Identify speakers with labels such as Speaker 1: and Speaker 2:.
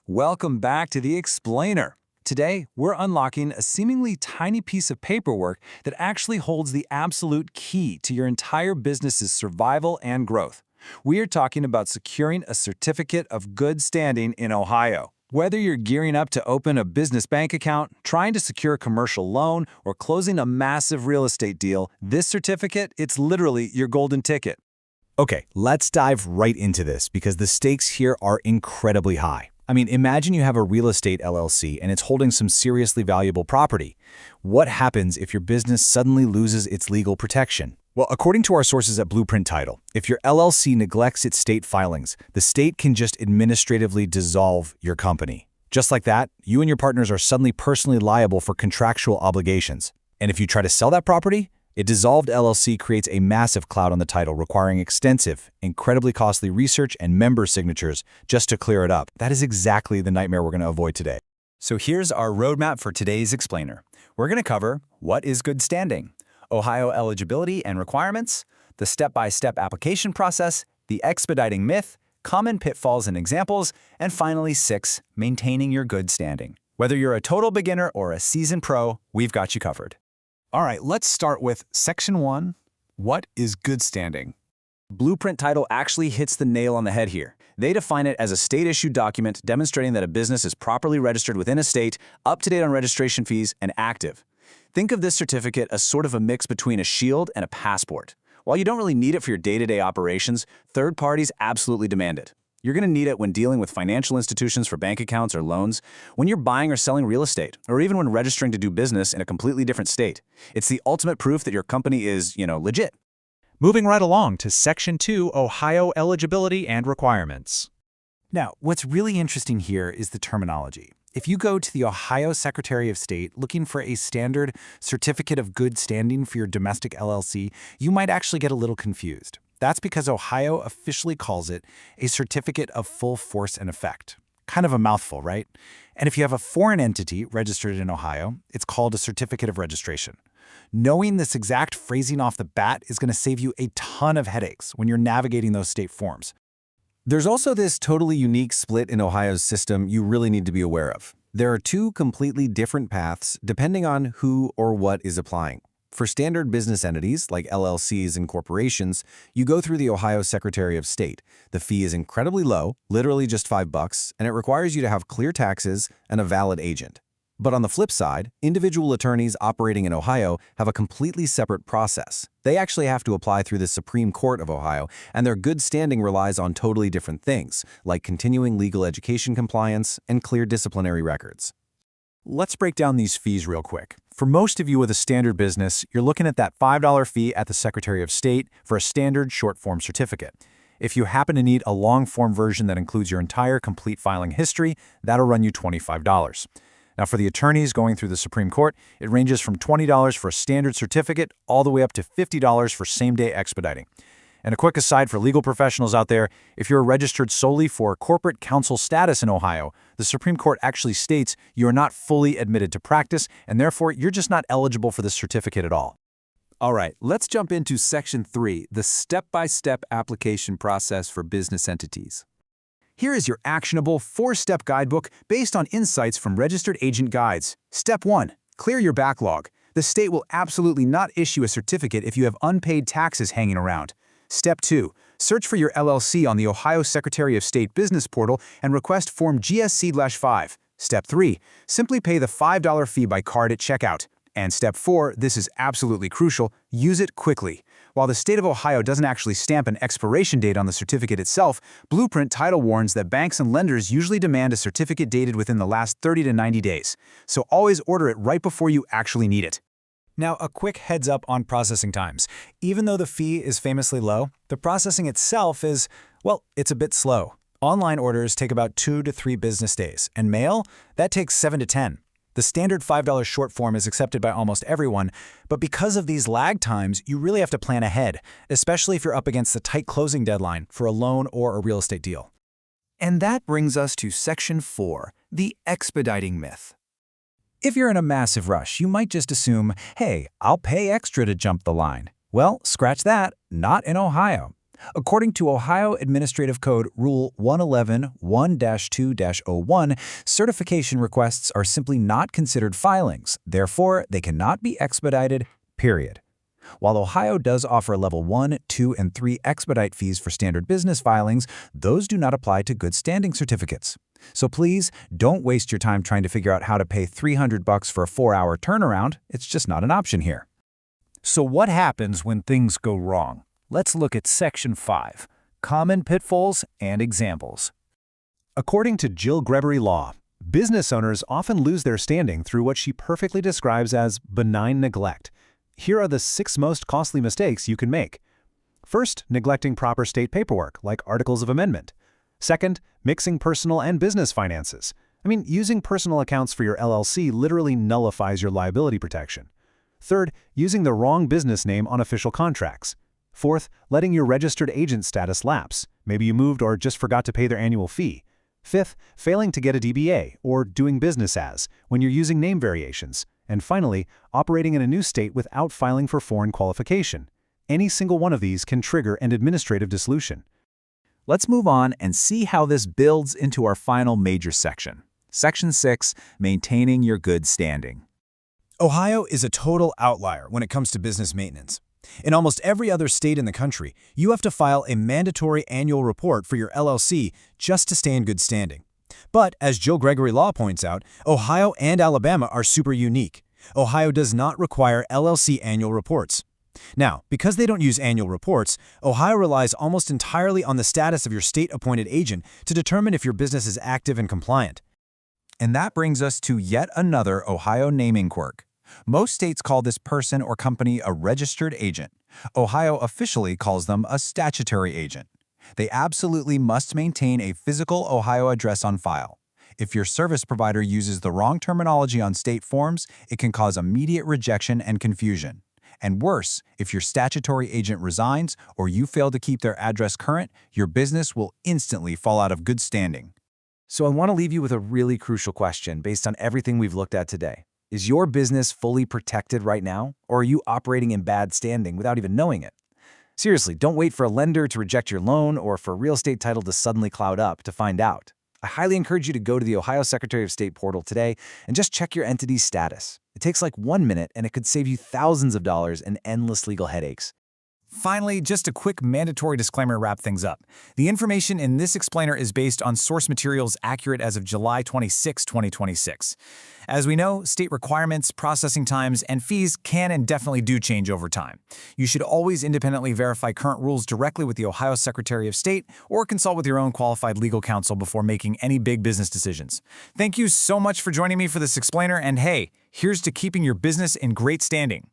Speaker 1: Welcome back to The Explainer. Today, we're unlocking a seemingly tiny piece of paperwork that actually holds the absolute key to your entire business's survival and growth. We are talking about securing a certificate of good standing in Ohio. Whether you're gearing up to open a business bank account, trying to secure a commercial loan, or closing a massive real estate deal, this certificate, it's literally your golden ticket.
Speaker 2: Okay, let's dive right into this because the stakes here are incredibly high. I mean, imagine you have a real estate LLC and it's holding some seriously valuable property. What happens if your business suddenly loses its legal protection? Well, according to our sources at Blueprint Title, if your LLC neglects its state filings, the state can just administratively dissolve your company. Just like that, you and your partners are suddenly personally liable for contractual obligations. And if you try to sell that property, a dissolved LLC creates a massive cloud on the title, requiring extensive, incredibly costly research and member signatures just to clear it up. That is exactly the nightmare we're going to avoid today.
Speaker 1: So here's our roadmap for today's Explainer. We're going to cover what is good standing, Ohio eligibility and requirements, the step-by-step application process, the expediting myth, common pitfalls and examples, and finally 6, maintaining your good standing. Whether you're a total beginner or a seasoned pro, we've got you covered.
Speaker 3: All right, let's start with Section 1, what is good standing?
Speaker 1: Blueprint Title actually hits the nail on the head here. They define it as a state-issued document demonstrating that a business is properly registered within a state, up-to-date on registration fees, and active. Think of this certificate as sort of a mix between a shield and a passport. While you don't really need it for your day-to-day operations, third parties absolutely demand it. You're going to need it when dealing with financial institutions for bank accounts or loans, when you're buying or selling real estate, or even when registering to do business in a completely different state. It's the ultimate proof that your company is, legit.
Speaker 4: Moving right along to Section 2, Ohio eligibility and requirements.
Speaker 3: Now, what's really interesting here is the terminology. If you go to the Ohio Secretary of State looking for a standard certificate of good standing for your domestic LLC, you might actually get a little confused. That's because Ohio officially calls it a certificate of full force and effect. Kind of a mouthful, right? And if you have a foreign entity registered in Ohio, it's called a certificate of registration. Knowing this exact phrasing off the bat is going to save you a ton of headaches when you're navigating those state forms.
Speaker 2: There's also this totally unique split in Ohio's system you really need to be aware of. There are 2 completely different paths depending on who or what is applying. For standard business entities like LLCs and corporations, you go through the Ohio Secretary of State. The fee is incredibly low, literally just $5, and it requires you to have clear taxes and a valid agent. But on the flip side, individual attorneys operating in Ohio have a completely separate process. They actually have to apply through the Supreme Court of Ohio, and their good standing relies on totally different things, like continuing legal education compliance and clear disciplinary records.
Speaker 3: Let's break down these fees real quick. For most of you with a standard business, you're looking at that $5 fee at the Secretary of State for a standard short-form certificate. If you happen to need a long-form version that includes your entire complete filing history, that'll run you $25. Now, for the attorneys going through the Supreme Court, it ranges from $20 for a standard certificate all the way up to $50 for same-day expediting. And a quick aside for legal professionals out there, if you're registered solely for corporate counsel status in Ohio, the Supreme Court actually states you are not fully admitted to practice, and therefore you're just not eligible for this certificate at all.
Speaker 1: All right, let's jump into Section 3, the step-by-step application process for business entities. Here is your actionable 4-step guidebook based on insights from registered agent guides. Step 1, clear your backlog. The state will absolutely not issue a certificate if you have unpaid taxes hanging around. Step 2, search for your LLC on the Ohio Secretary of State Business Portal and request Form GSC-5. Step 3, simply pay the $5 fee by card at checkout. And Step 4, this is absolutely crucial, use it quickly. While the state of Ohio doesn't actually stamp an expiration date on the certificate itself, Blueprint Title warns that banks and lenders usually demand a certificate dated within the last 30 to 90 days. So always order it right before you actually need it.
Speaker 3: Now, a quick heads up on processing times. Even though the fee is famously low, the processing itself is, well, it's a bit slow. Online orders take about 2 to 3 business days, and mail, that takes 7 to 10. The standard $5 short form is accepted by almost everyone, but because of these lag times, you really have to plan ahead, especially if you're up against the tight closing deadline for a loan or a real estate deal.
Speaker 1: And that brings us to Section 4, the expediting myth.
Speaker 3: If you're in a massive rush, you might just assume, hey, I'll pay extra to jump the line. Well, scratch that, not in Ohio.
Speaker 1: According to Ohio Administrative Code Rule 111-1-2-01, certification requests are simply not considered filings. Therefore, they cannot be expedited, period. While Ohio does offer Level 1, 2, and 3 expedite fees for standard business filings, those do not apply to good standing certificates. So please, don't waste your time trying to figure out how to pay $300 for a 4-hour turnaround. It's just not an option here.
Speaker 2: So what happens when things go wrong? Let's look at Section 5, Common Pitfalls and Examples.
Speaker 3: According to Jill Grebery Law, business owners often lose their standing through what she perfectly describes as benign neglect. Here are the 6 most costly mistakes you can make. First, neglecting proper state paperwork, like articles of amendment. Second, mixing personal and business finances. Using personal accounts for your LLC literally nullifies your liability protection. Third, using the wrong business name on official contracts. Fourth, letting your registered agent status lapse. Maybe you moved or just forgot to pay their annual fee. Fifth, failing to get a DBA, or doing business as, when you're using name variations. And finally, operating in a new state without filing for foreign qualification. Any single one of these can trigger an administrative dissolution.
Speaker 1: Let's move on and see how this builds into our final major section. Section 6, Maintaining Your Good Standing.
Speaker 2: Ohio is a total outlier when it comes to business maintenance. In almost every other state in the country, you have to file a mandatory annual report for your LLC just to stay in good standing. But, as Jill Grebery Law points out, Ohio and Alabama are super unique. Ohio does not require LLC annual reports. Now, because they don't use annual reports, Ohio relies almost entirely on the status of your state-appointed agent to determine if your business is active and compliant.
Speaker 1: And that brings us to yet another Ohio naming quirk. Most states call this person or company a registered agent. Ohio officially calls them a statutory agent. They absolutely must maintain a physical Ohio address on file. If your service provider uses the wrong terminology on state forms, it can cause immediate rejection and confusion. And worse, if your statutory agent resigns or you fail to keep their address current, your business will instantly fall out of good standing. So I want to leave you with a really crucial question based on everything we've looked at today. Is your business fully protected right now, or are you operating in bad standing without even knowing it? Seriously, don't wait for a lender to reject your loan or for a real estate title to suddenly cloud up to find out. I highly encourage you to go to the Ohio Secretary of State portal today and just check your entity's status. It takes like 1 minute and it could save you thousands of dollars and endless legal headaches. Finally, just a quick mandatory disclaimer to wrap things up. The information in this explainer is based on source materials accurate as of July 26, 2026. As we know, state requirements, processing times, and fees can and definitely do change over time. You should always independently verify current rules directly with the Ohio Secretary of State or consult with your own qualified legal counsel before making any big business decisions. Thank you so much for joining me for this explainer, and hey, here's to keeping your business in great standing.